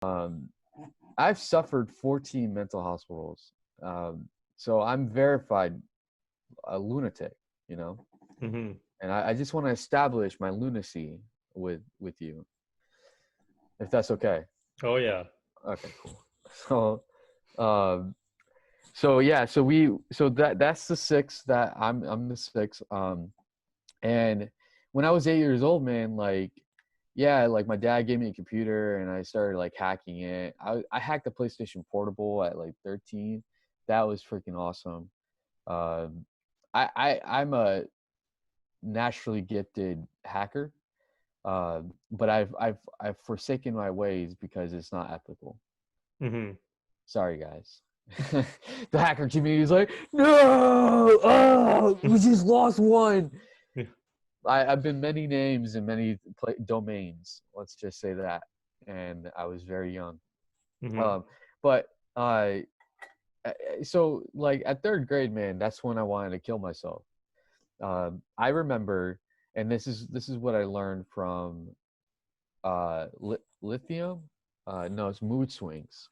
Um, I've suffered 14 mental hospitals. So I'm verified a lunatic, you know, Hmm. and I just want to establish my lunacy with you, if that's okay. Oh yeah. Okay, cool. So, um, so yeah, that's the six that I'm the six. And when I was 8 years old, man, like, yeah, like my dad gave me a computer and I started like hacking it. I hacked the PlayStation Portable at like 13. That was freaking awesome. Um, I'm a naturally gifted hacker, but I've forsaken my ways because it's not ethical. Hmm. Sorry, guys. The hacker community is like, no, oh, we just lost one. I've been many names and many domains. Let's just say that, and I was very young. Hmm. Um, but so like at third grade, man, that's when I wanted to kill myself. I remember, and this is what I learned from lithium. No, it's mood swings.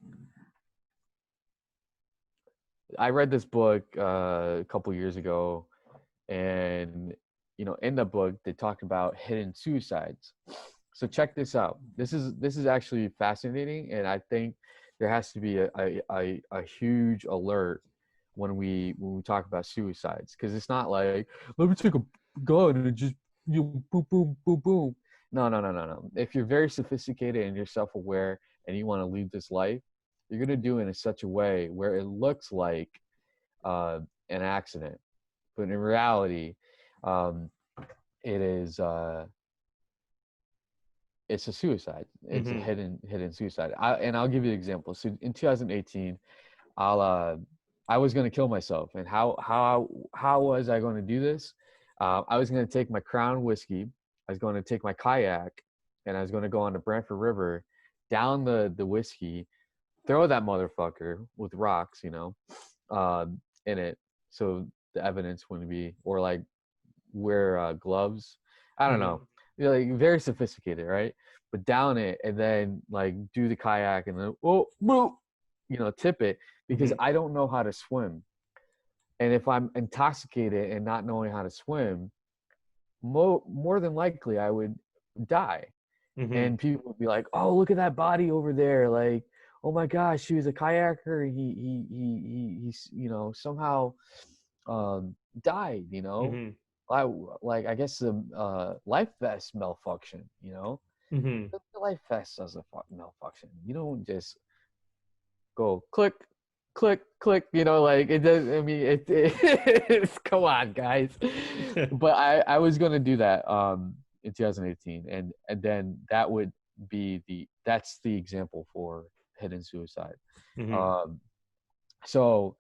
I read this book a couple years ago, and in the book they talked about hidden suicides. So check this out. This is actually fascinating, and I think there has to be a huge alert when we talk about suicides, because it's not like, let me take a gun and just boom boom boom boom. No, no, no, no, no. If you're very sophisticated and you're self-aware and you want to lead this life, you're gonna do it in such a way where it looks like uh, an accident, but in reality, um, it is it's a suicide. It's a Hmm. hidden suicide. And I'll give you an example. So in 2018, I'll I was gonna kill myself, and how was I going to do this? I was going to take my Crown whiskey. I was going to take my kayak, and I was going to go on the Brantford River, down the whiskey, throw that motherfucker with rocks, in it, so the evidence wouldn't be, or like wear gloves. I don't know. Hmm. You're like very sophisticated, right? But down it and then like do the kayak and then tip it, because Hmm. I don't know how to swim. And if I'm intoxicated and not knowing how to swim, more than likely I would die. Hmm. And people would be like, "Oh, look at that body over there! Like, oh my gosh, he was a kayaker. He's somehow died. Hmm. I like I guess the life vest malfunction. Hmm. The life vest does a malfunction. You don't just go click, click, click. Like it does. I mean, it's come on, guys. But I was gonna do that in 2018, and then that's the example for hidden suicide. Hmm. Um, so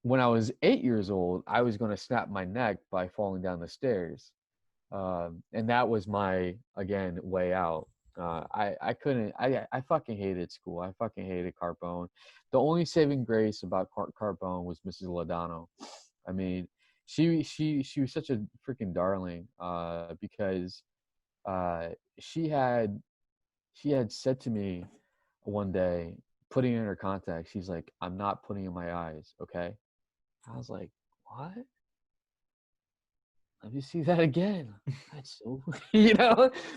when I was 8 years old, I was going to snap my neck by falling down the stairs, and that was my again way out. I couldn't. I fucking hated school. I fucking hated Carbone. The only saving grace about Carbone was Mrs. Ladano. I mean, she was such a freaking darling, because uh, she had she had said to me one day, putting in her contacts, she's like, "I'm not putting in my eyes, okay?" I was like, "What? Let me see that again." That's so,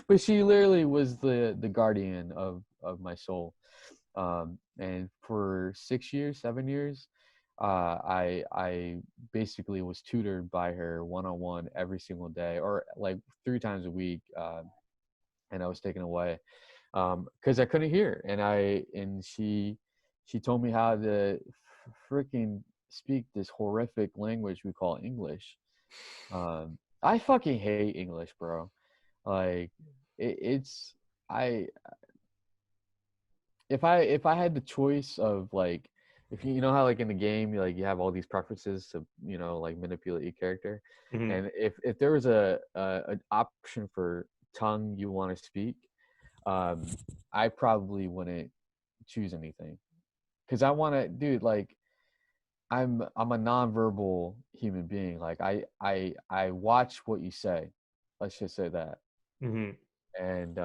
But she literally was the guardian of my soul. And for 6 years, 7 years, I basically was tutored by her one on one every single day, or like 3 times a week. And I was taken away because I couldn't hear, and she told me how to freaking speak this horrific language we call English. I fucking hate English, bro. Like it's I if I had the choice of like, if you know how like in the game you have all these preferences to like manipulate your character, Hmm. and if there was a an option for tongue you want to speak, um I probably wouldn't choose anything, because I want to, dude, like I'm a nonverbal human being. Like I watch what you say. Let's just say that. Hmm. and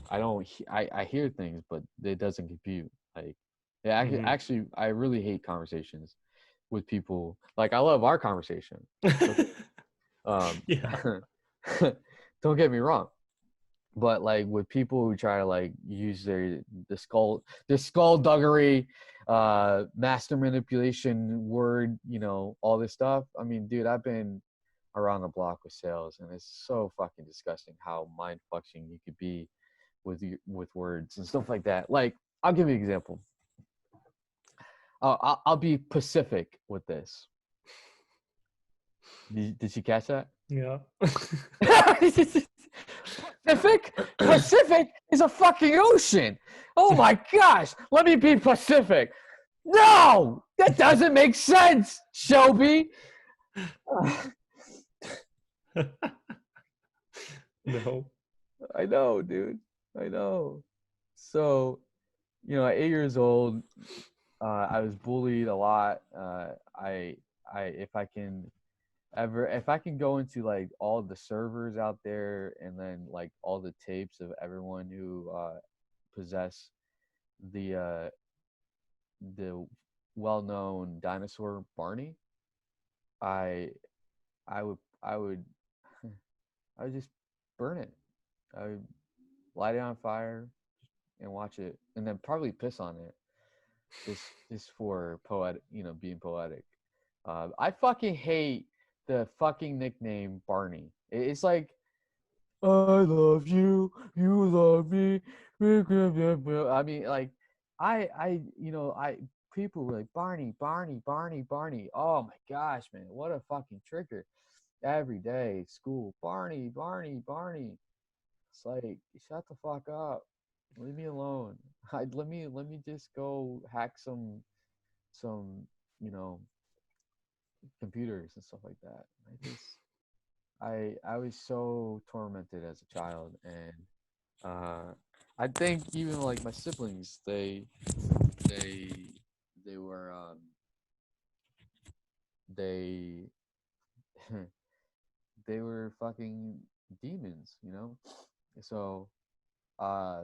I hear things, but it doesn't compute. Like, yeah, actually, I really hate conversations with people. Like, I love our conversation. Yeah. Don't get me wrong, but like with people who try to like use their skullduggery, master manipulation word, all this stuff. I mean, dude, I've been around the block with sales, and it's so fucking disgusting how mind fucking you could be with words and stuff like that. Like, I'll give you an example. I'll be Pacific with this. Did you catch that? Yeah. Pacific is a fucking ocean. Oh my gosh, let me be Pacific. No, that doesn't make sense, Shelby. No. I know, dude. I know. So, at 8 years old, I was bullied a lot. If I can go into like all the servers out there, and then like all the tapes of everyone who possess the well-known dinosaur Barney, I I would I would just burn it. I would light it on fire and watch it, and then probably piss on it. Just for poetic, being poetic. I fucking hate the fucking nickname Barney. It's like, I love you, you love me. I mean, like, I people were like Barney, Barney, Barney, Barney. Oh my gosh, man, what a fucking trigger! Every day, school, Barney, Barney, Barney. It's like, shut the fuck up, leave me alone. Let me just go hack some you know computers and stuff like that. I was so tormented as a child, and I think even like my siblings, they they were they they were fucking demons. So uh